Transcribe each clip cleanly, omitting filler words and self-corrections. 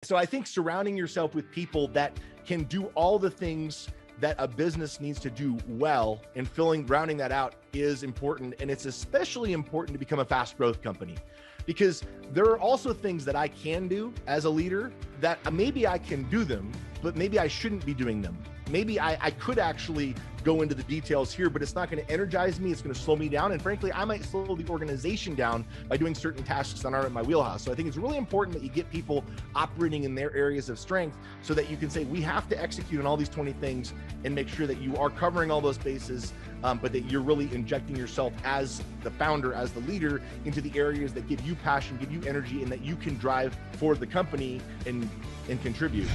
So I think surrounding yourself with people that can do all the things that a business needs to do well and rounding that out is important. And it's especially important to become a fast growth company, because there are also things that I can do as a leader that maybe I can do them, but maybe I shouldn't be doing them. Maybe I could actually go into the details here, but it's not going to energize me. It's going to slow me down. And frankly, I might slow the organization down by doing certain tasks that aren't in my wheelhouse. So I think it's really important that you get people operating in their areas of strength so that you can say, we have to execute on all these 20 things and make sure that you are covering all those bases, but that you're really injecting yourself as the founder, as the leader, into the areas that give you passion, give you energy, and that you can drive forward the company and contribute.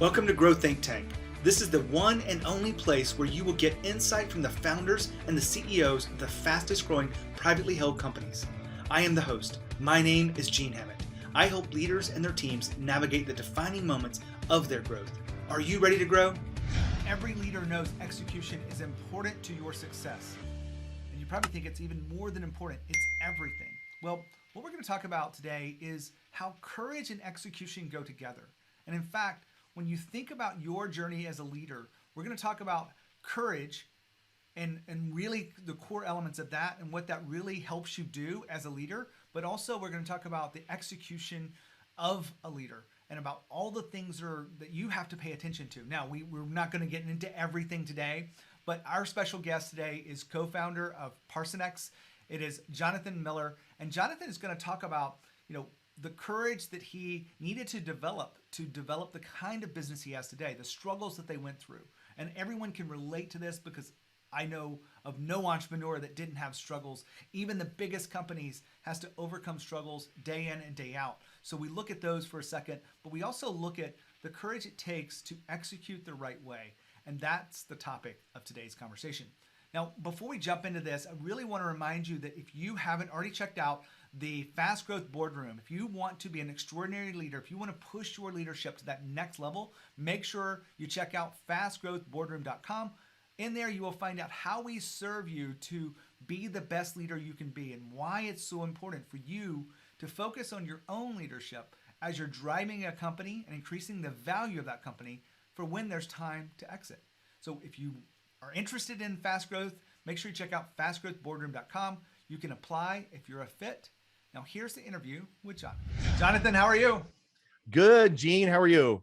Welcome to Grow Think Tank. This is the one and only place where you will get insight from the founders and the CEOs of the fastest growing privately held companies. I am the host. My name is Gene Hammett. I help leaders and their teams navigate the defining moments of their growth. Are you ready to grow? Every leader knows execution is important to your success. And you probably think it's even more than important. It's everything. Well, what we're going to talk about today is how courage and execution go together. And in fact, when you think about your journey as a leader, we're going to talk about courage and really the core elements of that and what that really helps you do as a leader. But also we're going to talk about the execution of a leader and about all the things that you have to pay attention to. Now, we're not going to get into everything today, but our special guest today is co-founder of Parsonex. It is Jonathan Miller. And Jonathan is going to talk about, the courage that he needed to develop the kind of business he has today, the struggles that they went through. And everyone can relate to this because I know of no entrepreneur that didn't have struggles. Even the biggest companies has to overcome struggles day in and day out. So we look at those for a second, but we also look at the courage it takes to execute the right way. And that's the topic of today's conversation. Now, before we jump into this, I really want to remind you that if you haven't already checked out the Fast Growth Boardroom, if you want to be an extraordinary leader, if you want to push your leadership to that next level, make sure you check out fastgrowthboardroom.com. In there, you will find out how we serve you to be the best leader you can be and why it's so important for you to focus on your own leadership as you're driving a company and increasing the value of that company for when there's time to exit. So if you are interested in fast growth, make sure you check out fastgrowthboardroom.com. You can apply if you're a fit. Now, here's the interview with Jonathan. Jonathan, how are you? Good, Gene. How are you?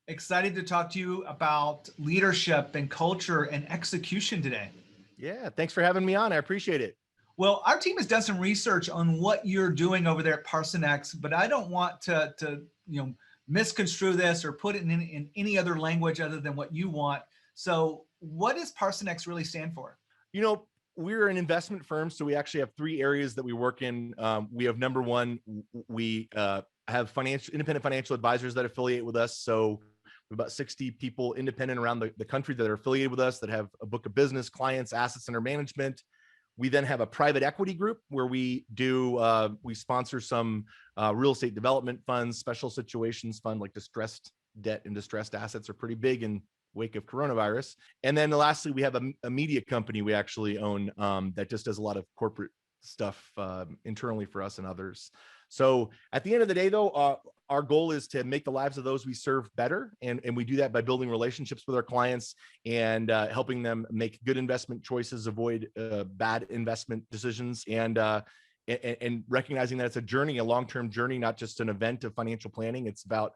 Excited to talk to you about leadership and culture and execution today. Yeah, thanks for having me on. I appreciate it. Well, our team has done some research on what you're doing over there at Parsonex, but I don't want to misconstrue this or put it in any other language other than what you want. So what does Parsonex really stand for? We're an investment firm, so we actually have three areas that we work in. We have number one, we have independent financial advisors that affiliate with us. So we have about 60 people independent around the country that are affiliated with us that have a book of business, clients, assets under management. We then have a private equity group where we sponsor some real estate development funds, special situations fund, like distressed debt and distressed assets are pretty big in wake of coronavirus. And then lastly, we have a media company we actually own that just does a lot of corporate stuff internally for us and others. So at the end of the day, though, our goal is to make the lives of those we serve better. And we do that by building relationships with our clients and helping them make good investment choices, avoid bad investment decisions, and recognizing that it's a journey, a long-term journey, not just an event of financial planning. It's about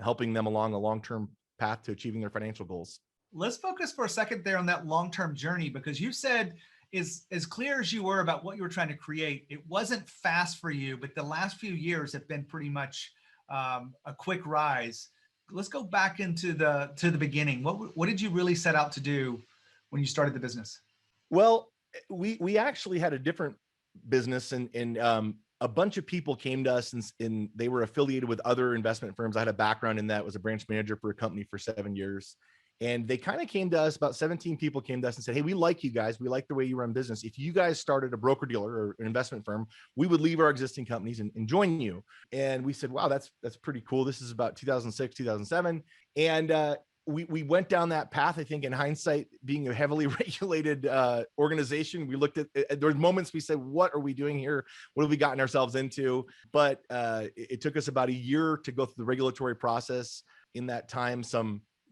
helping them along a long-term path to achieving their financial goals. Let's focus for a second there on that long-term journey, because you said as clear as you were about what you were trying to create, it wasn't fast for you, but the last few years have been pretty much a quick rise. Let's go back into the beginning. What did you really set out to do when you started the business? Well, we actually had a different business, and a bunch of people came to us and they were affiliated with other investment firms. I had a background in that, was a branch manager for a company for 7 years. And they kind of came to us, about 17 people came to us and said, hey, we like you guys. We like the way you run business. If you guys started a broker dealer or an investment firm, we would leave our existing companies and join you. And we said, wow, that's pretty cool. This is about 2006, 2007. And we went down that path. I think in hindsight, being a heavily regulated organization, we looked at, there's moments we said, what are we doing here? What have we gotten ourselves into? But it took us about a year to go through the regulatory process. In that time,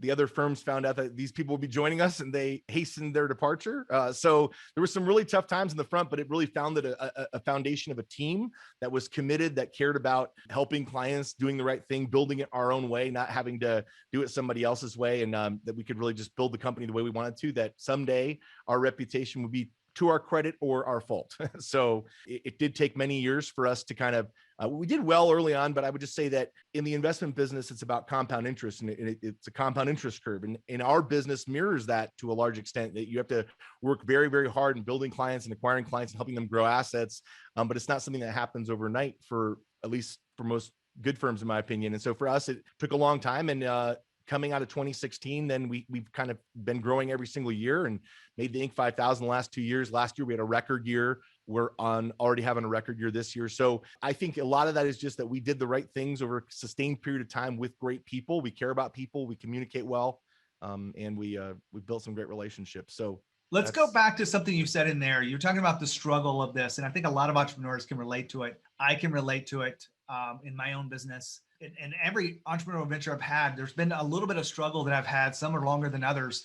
the other firms found out that these people would be joining us and they hastened their departure. So there were some really tough times in the front, but it really founded a foundation of a team that was committed, that cared about helping clients, doing the right thing, building it our own way, not having to do it somebody else's way. And that we could really just build the company the way we wanted to, that someday our reputation would be to our credit or our fault. So it did take many years for us to kind of, we did well early on, but I would just say that in the investment business, it's about compound interest, and it's a compound interest curve. And in our business mirrors that to a large extent, that you have to work very, very hard in building clients and acquiring clients and helping them grow assets. But it's not something that happens overnight, for at least for most good firms, in my opinion. And so for us, it took a long time. And coming out of 2016, then we've kind of been growing every single year and made the Inc. 5000 the last 2 years. Last year, we had a record year. We're already having a record year this year. So I think a lot of that is just that we did the right things over a sustained period of time with great people. We care about people, we communicate well, and we built some great relationships. So let's go back to something you said in there. You're talking about the struggle of this, and I think a lot of entrepreneurs can relate to it. I can relate to it in my own business. In every entrepreneurial venture I've had, there's been a little bit of struggle that I've had. Some are longer than others.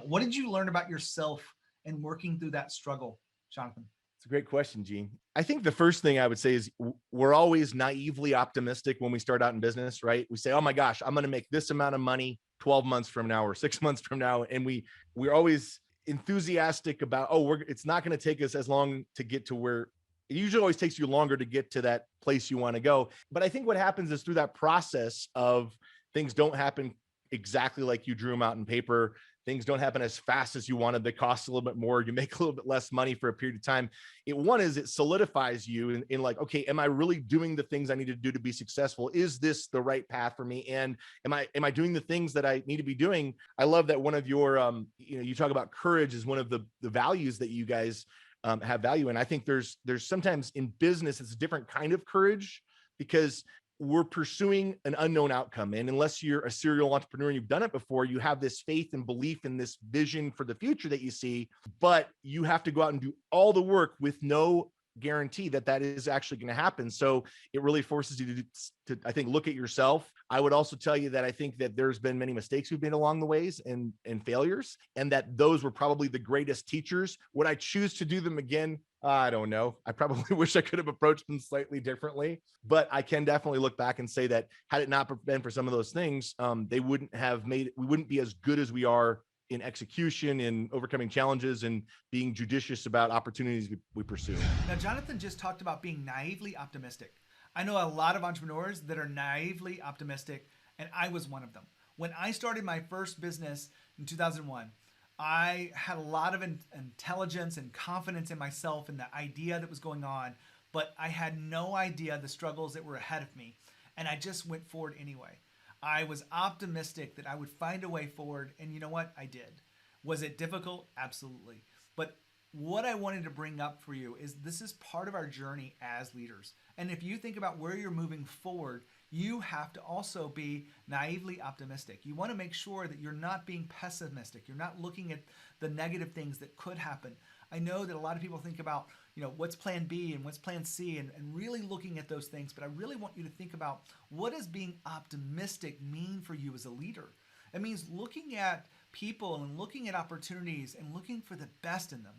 What did you learn about yourself in working through that struggle, Jonathan? It's a great question, Gene. I think the first thing I would say is we're always naively optimistic when we start out in business, right? We say, oh my gosh, I'm going to make this amount of money 12 months from now or 6 months from now. And we're always enthusiastic about, it's not going to take us as long to get to where. It usually always takes you longer to get to that place you want to go. But I think what happens is through that process of things don't happen exactly like you drew them out in paper. Things don't happen as fast as you wanted. They cost a little bit more. You make a little bit less money for a period of time. It solidifies you in like, okay, am I really doing the things I need to do to be successful? Is this the right path for me? And am I doing the things that I need to be doing? I love that one of your, you talk about courage as one of the values that you guys have value. And I think there's sometimes in business, it's a different kind of courage because we're pursuing an unknown outcome. And unless you're a serial entrepreneur and you've done it before, you have this faith and belief in this vision for the future that you see, but you have to go out and do all the work with no guarantee that is actually going to happen. So it really forces you to, I think, look at yourself. I would also tell you that I think that there's been many mistakes we've made along the ways and failures, and that those were probably the greatest teachers. Would I choose to do them again? I don't know. I probably wish I could have approached them slightly differently, but I can definitely look back and say that had it not been for some of those things, we wouldn't be as good as we are in execution, in overcoming challenges, and being judicious about opportunities we pursue. Now, Jonathan just talked about being naively optimistic. I know a lot of entrepreneurs that are naively optimistic, and I was one of them. When I started my first business in 2001, I had a lot of intelligence and confidence in myself and the idea that was going on, but I had no idea the struggles that were ahead of me, and I just went forward anyway. I was optimistic that I would find a way forward, and you know what? I did. Was it difficult? Absolutely. But what I wanted to bring up for you is this is part of our journey as leaders. And if you think about where you're moving forward, you have to also be naively optimistic. You want to make sure that you're not being pessimistic. You're not looking at the negative things that could happen. I know that a lot of people think about, what's plan B and what's plan C and really looking at those things. But I really want you to think about, what does being optimistic mean for you as a leader? It means looking at people and looking at opportunities and looking for the best in them.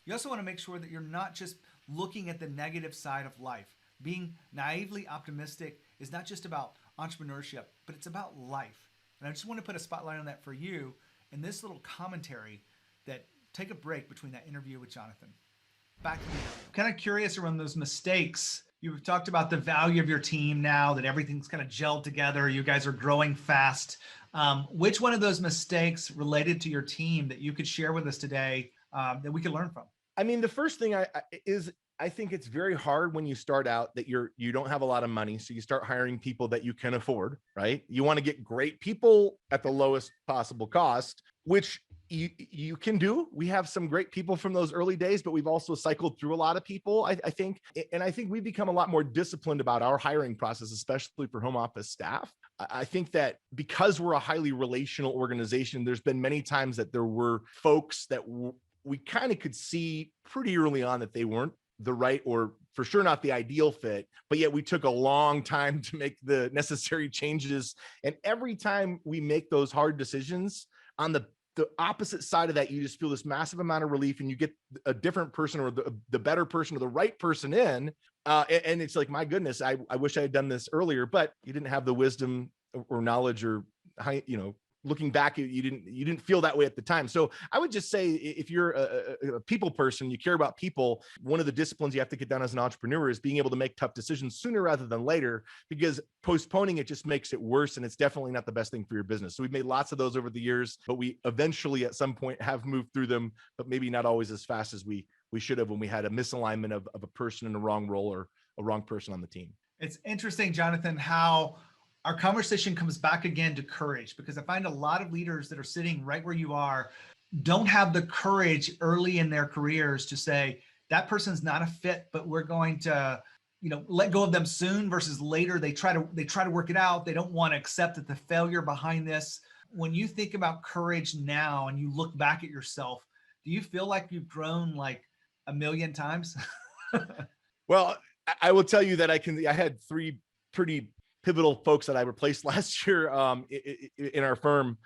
You also want to make sure that you're not just looking at the negative side of life. Being naively optimistic is not just about entrepreneurship, but it's about life. And I just want to put a spotlight on that for you in this little commentary that take a break between that interview with Jonathan. Back to the interview. Kind of curious around those mistakes. You've talked about the value of your team now, that everything's kind of gelled together. You guys are growing fast. Which one of those mistakes related to your team that you could share with us today that we could learn from? I mean, the first thing I think it's very hard when you start out that you don't have a lot of money. So you start hiring people that you can afford, right? You want to get great people at the lowest possible cost, which you can do. We have some great people from those early days, but we've also cycled through a lot of people, I think. And I think we've become a lot more disciplined about our hiring process, especially for home office staff. I think that because we're a highly relational organization, there's been many times that there were folks that we kind of could see pretty early on that they weren't the right, or for sure not the ideal fit, but yet we took a long time to make the necessary changes. And every time we make those hard decisions, on the opposite side of that, you just feel this massive amount of relief, and you get a different person, or the better person, or the right person in. And it's like, my goodness, I wish I had done this earlier, but you didn't have the wisdom or knowledge, or looking back, you didn't feel that way at the time. So I would just say, if you're a people person, you care about people, one of the disciplines you have to get down as an entrepreneur is being able to make tough decisions sooner rather than later, because postponing it just makes it worse. And it's definitely not the best thing for your business. So we've made lots of those over the years, but we eventually at some point have moved through them, but maybe not always as fast as we should have, when we had a misalignment of a person in the wrong role, or a wrong person on the team. It's interesting, Jonathan, how our conversation comes back again to courage, because I find a lot of leaders that are sitting right where you are don't have the courage early in their careers to say, that person's not a fit, but we're going to, let go of them soon, versus later they try to work it out. They don't want to accept that the failure behind this. When you think about courage now and you look back at yourself, do you feel like you've grown like a million times? Well, I will tell you that I had 3 pretty pivotal folks that I replaced last year in our firm,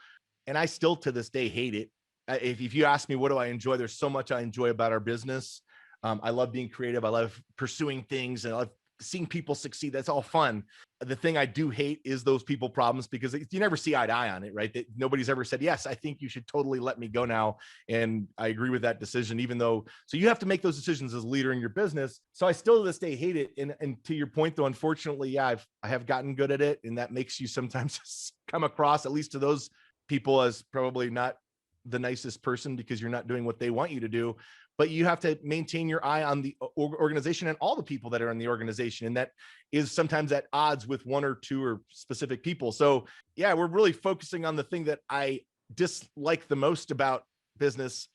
and I still to this day hate it. If you ask me, what do I enjoy? There's so much I enjoy about our business. I love being creative. I love pursuing things, and I love seeing people succeed. That's all fun. The thing I do hate is those people problems, because you never see eye to eye on it, right? That nobody's ever said, yes, I think you should totally let me go now. And I agree with that decision, even though, so you have to make those decisions as a leader in your business. So I still to this day hate it. And to your point though, unfortunately, yeah, I have gotten good at it. And that makes you sometimes come across, at least to those people, as probably not the nicest person, because you're not doing what they want you to do. But you have to maintain your eye on the organization and all the people that are in the organization. And that is sometimes at odds with 1 or 2 or specific people. So yeah, we're really focusing on the thing that I dislike the most about business,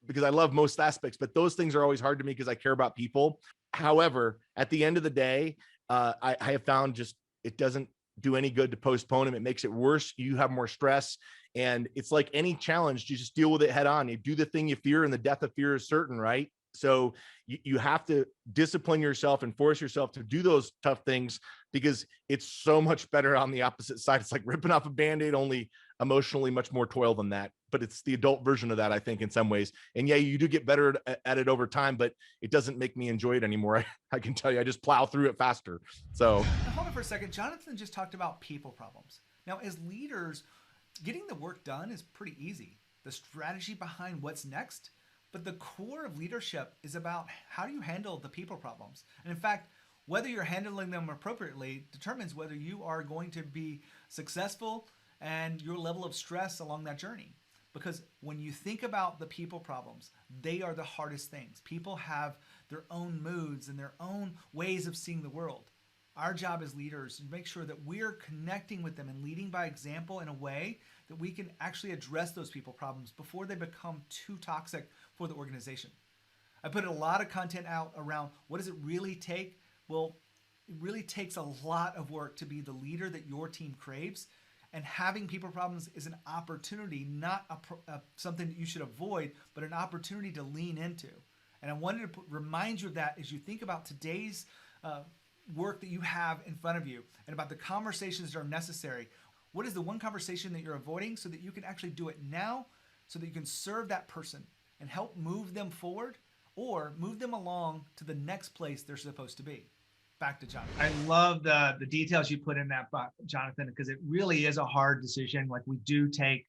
because I love most aspects, but those things are always hard to me because I care about people. However, at the end of the day, I have found just, it doesn't do any good to postpone them. It makes it worse. You have more stress. And it's like any challenge, you just deal with it head on. You do the thing you fear, and the death of fear is certain, right? So you have to discipline yourself and force yourself to do those tough things, because it's so much better on the opposite side. It's like ripping off a Band-Aid, only emotionally much more toil than that. But it's the adult version of that, I think, in some ways. And yeah, you do get better at it over time, but it doesn't make me enjoy it anymore. I can tell you, I just plow through it faster. So now, hold on for a second. Jonathan just talked about people problems. Now, as leaders, getting the work done is pretty easy. The strategy behind what's next, but the core of leadership is about how do you handle the people problems. And in fact, whether you're handling them appropriately determines whether you are going to be successful and your level of stress along that journey. Because when you think about the people problems, they are the hardest things. People have their own moods and their own ways of seeing the world. Our job as leaders is to make sure that we're connecting with them and leading by example in a way that we can actually address those people problems before they become too toxic for the organization. I put a lot of content out around what does it really take? Well, it really takes a lot of work to be the leader that your team craves. And having people problems is an opportunity, not something that you should avoid, but an opportunity to lean into. And I wanted to remind you of that as you think about today's work that you have in front of you and about the conversations that are necessary. What is the one conversation that you're avoiding so that you can actually do it now, so that you can serve that person and help move them forward or move them along to the next place they're supposed to be. Back to Jonathan. I love the details you put in that, Jonathan, because it really is a hard decision. Like, we do take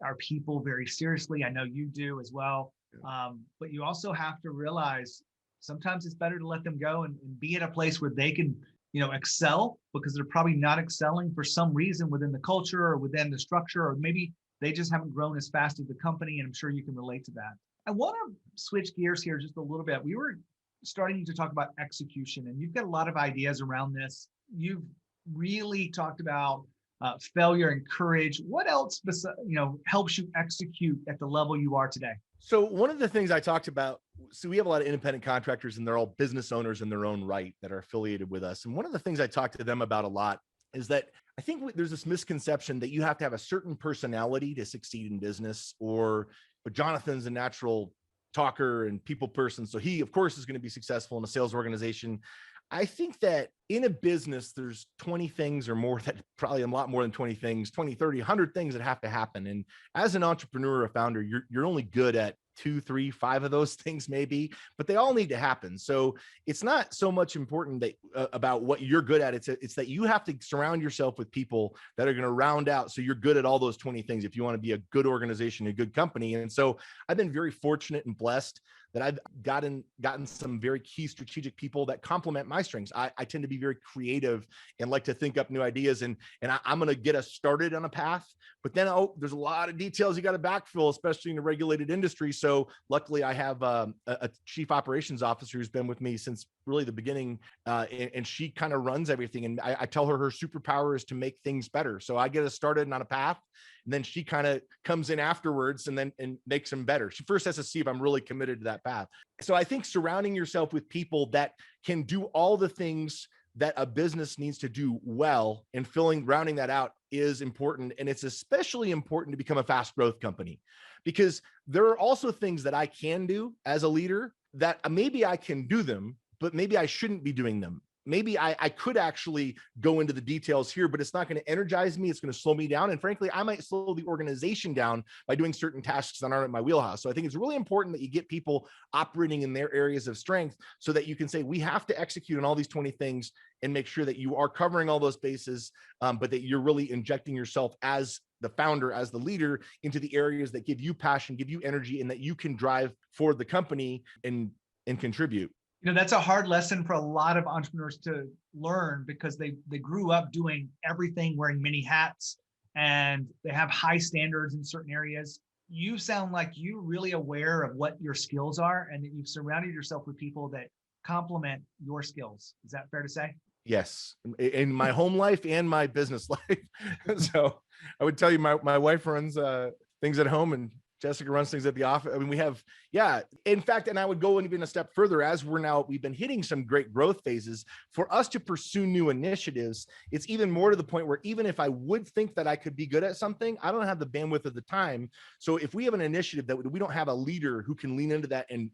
our people very seriously. I know you do as well. But you also have to realize sometimes it's better to let them go and be at a place where they can, excel, because they're probably not excelling for some reason within the culture or within the structure, or maybe they just haven't grown as fast as the company. And I'm sure you can relate to that. I want to switch gears here just a little bit. We were starting to talk about execution, and you've got a lot of ideas around this. You've really talked about failure and courage. What else, helps you execute at the level you are today? So one of the things I talked about, so we have a lot of independent contractors, and they're all business owners in their own right that are affiliated with us. And one of the things I talked to them about a lot is that I think there's this misconception that you have to have a certain personality to succeed in business, but Jonathan's a natural talker and people person. So he, of course, is going to be successful in a sales organization. I think that in a business, there's 20 things or more, that probably a lot more than 20 things, 20, 30, 100 things that have to happen. And as an entrepreneur or a founder, you're only good at 2, 3, 5 of those things maybe, but they all need to happen. So it's not so much important that about what you're good at. It's that you have to surround yourself with people that are going to round out. So you're good at all those 20 things if you want to be a good organization, a good company. And so I've been very fortunate and blessed that I've gotten some very key strategic people that complement my strengths. I tend to be very creative and like to think up new ideas, and I'm going to get us started on a path, but then there's a lot of details you got to backfill, especially in a regulated industry. So luckily I have a chief operations officer who's been with me since really the beginning, and she kind of runs everything. And I tell her superpower is to make things better. So I get us started on a path, and then she kind of comes in afterwards and makes them better. She first has to see if I'm really committed to that path. So I think surrounding yourself with people that can do all the things that a business needs to do well and rounding that out is important. And it's especially important to become a fast growth company, because there are also things that I can do as a leader that maybe I can do them, but maybe I shouldn't be doing them. Maybe I could actually go into the details here, but it's not going to energize me. It's going to slow me down. And frankly, I might slow the organization down by doing certain tasks that aren't in my wheelhouse. So I think it's really important that you get people operating in their areas of strength so that you can say, we have to execute on all these 20 things and make sure that you are covering all those bases, but that you're really injecting yourself as the founder, as the leader, into the areas that give you passion, give you energy, and that you can drive forward the company and contribute. That's a hard lesson for a lot of entrepreneurs to learn, because they grew up doing everything, wearing many hats, and they have high standards in certain areas. You sound like you're really aware of what your skills are, and that you've surrounded yourself with people that complement your skills. Is that fair to say? Yes, in my home life and my business life. So I would tell you, my wife runs things at home, and Jessica runs things at the office. I mean, we have, in fact, and I would go even a step further. As we've been hitting some great growth phases, for us to pursue new initiatives, it's even more to the point where even if I would think that I could be good at something, I don't have the bandwidth of the time. So if we have an initiative that we don't have a leader who can lean into that and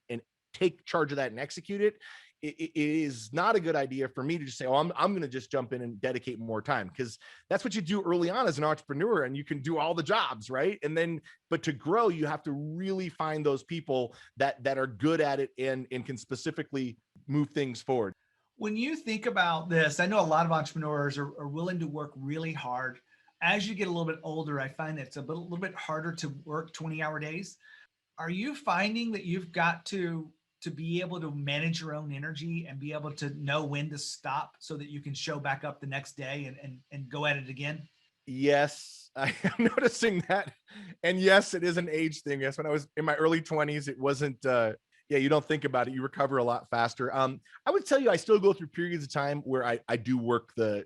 take charge of that and execute it, it is not a good idea for me to just say, oh, I'm going to just jump in and dedicate more time, because that's what you do early on as an entrepreneur, and you can do all the jobs, right? But to grow, you have to really find those people that are good at it and can specifically move things forward. When you think about this, I know a lot of entrepreneurs are willing to work really hard. As you get a little bit older, I find it's a little bit harder to work 20-hour days. Are you finding that you've got to be able to manage your own energy and be able to know when to stop so that you can show back up the next day and go at it again? Yes, I am noticing that. And yes, it is an age thing. Yes, when I was in my early 20s, it wasn't, you don't think about it. You recover a lot faster. I would tell you, I still go through periods of time where I do work the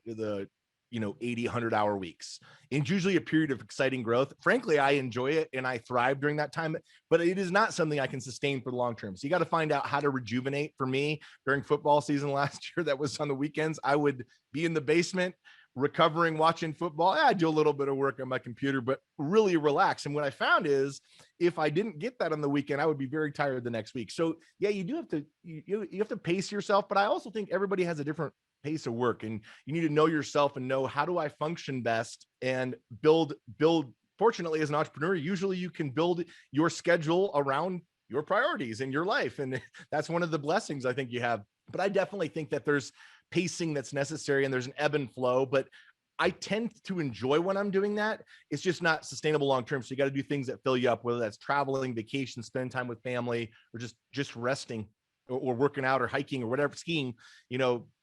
80, 100-hour weeks. It's usually a period of exciting growth. Frankly, I enjoy it and I thrive during that time, but it is not something I can sustain for the long term. So you got to find out how to rejuvenate. For me, during football season last year, that was on the weekends, I would be in the basement recovering, watching football. I do a little bit of work on my computer, but really relax. And what I found is, if I didn't get that on the weekend, I would be very tired the next week. So yeah, you do have to, you have to pace yourself, but I also think everybody has a different pace of work, and you need to know yourself and know, how do I function best, and build. Fortunately, as an entrepreneur, usually you can build your schedule around your priorities in your life. And that's one of the blessings I think you have. But I definitely think that there's pacing that's necessary, and there's an ebb and flow, but I tend to enjoy when I'm doing that. It's just not sustainable long-term. So you got to do things that fill you up, whether that's traveling, vacation, spending time with family, or just resting, or working out, or hiking, or whatever, skiing,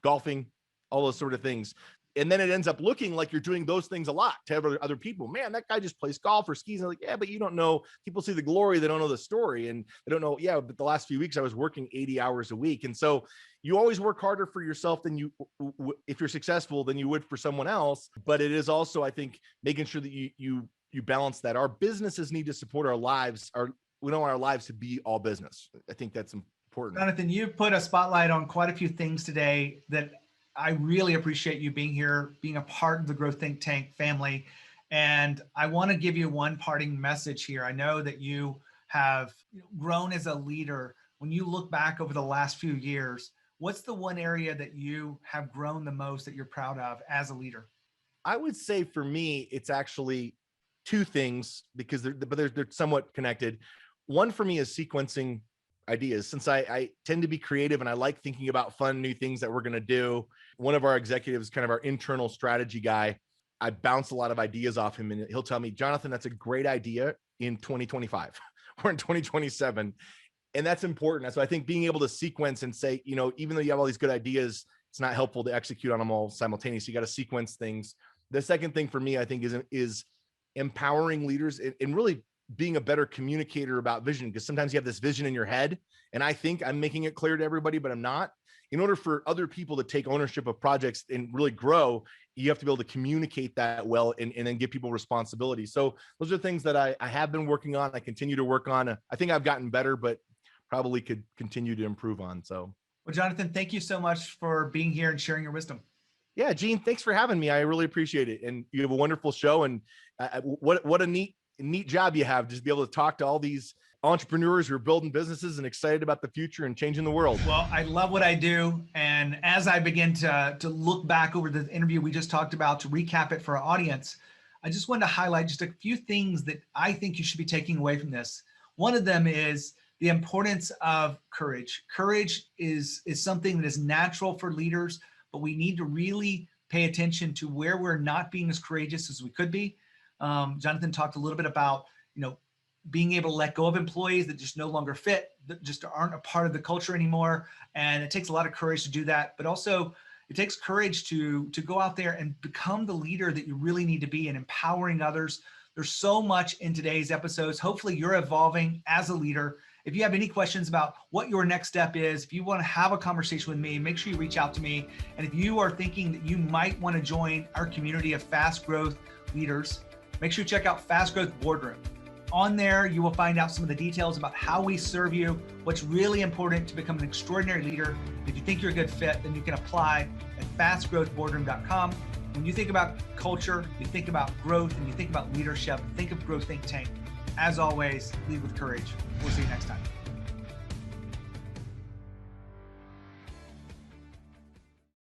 golfing, all those sort of things. And then it ends up looking like you're doing those things a lot to other people. Man, that guy just plays golf or skis. And like, yeah, but you don't know. People see the glory, they don't know the story, and they don't know. Yeah, but the last few weeks I was working 80 hours a week, and so you always work harder for yourself than if you're successful, than you would for someone else. But it is also, I think, making sure that you balance that. Our businesses need to support our lives. We don't want our lives to be all business. I think that's important. Jonathan, you've put a spotlight on quite a few things today that I really appreciate you being here, being a part of the Growth Think Tank family. And I want to give you one parting message here. I know that you have grown as a leader. When you look back over the last few years, what's the one area that you have grown the most that you're proud of as a leader? I would say for me, it's actually two things because they're somewhat connected. One for me is sequencing ideas. Since I tend to be creative and I like thinking about fun new things that we're going to do. One of our executives, kind of our internal strategy guy, I bounce a lot of ideas off him and he'll tell me, Jonathan, that's a great idea in 2025 or in 2027. And that's important. So I think being able to sequence and say, even though you have all these good ideas, it's not helpful to execute on them all simultaneously. You got to sequence things. The second thing for me, I think, is empowering leaders and really being a better communicator about vision, because sometimes you have this vision in your head and I think I'm making it clear to everybody, but I'm not. In order for other people to take ownership of projects and really grow, you have to be able to communicate that well and then give people responsibility. So those are things that I have been working on. I continue to work on. I think I've gotten better, but probably could continue to improve on. So, well, Jonathan, thank you so much for being here and sharing your wisdom. Yeah, Gene, thanks for having me. I really appreciate it. And you have a wonderful show. And what a neat job you have, just be able to talk to all these entrepreneurs who are building businesses and excited about the future and changing the world. Well, I love what I do. And as I begin to look back over the interview we just talked about, to recap it for our audience, I just wanted to highlight just a few things that I think you should be taking away from this. One of them is the importance of courage. Courage is something that is natural for leaders, but we need to really pay attention to where we're not being as courageous as we could be. Jonathan talked a little bit about, being able to let go of employees that just no longer fit, that just aren't a part of the culture anymore. And it takes a lot of courage to do that, but also it takes courage to go out there and become the leader that you really need to be and empowering others. There's so much in today's episodes. Hopefully you're evolving as a leader. If you have any questions about what your next step is, if you want to have a conversation with me, make sure you reach out to me. And if you are thinking that you might want to join our community of fast growth leaders, make sure you check out Fast Growth Boardroom. On there, you will find out some of the details about how we serve you, what's really important to become an extraordinary leader. If you think you're a good fit, then you can apply at fastgrowthboardroom.com. When you think about culture, you think about growth, and you think about leadership, think of Growth Think Tank. As always, lead with courage. We'll see you next time.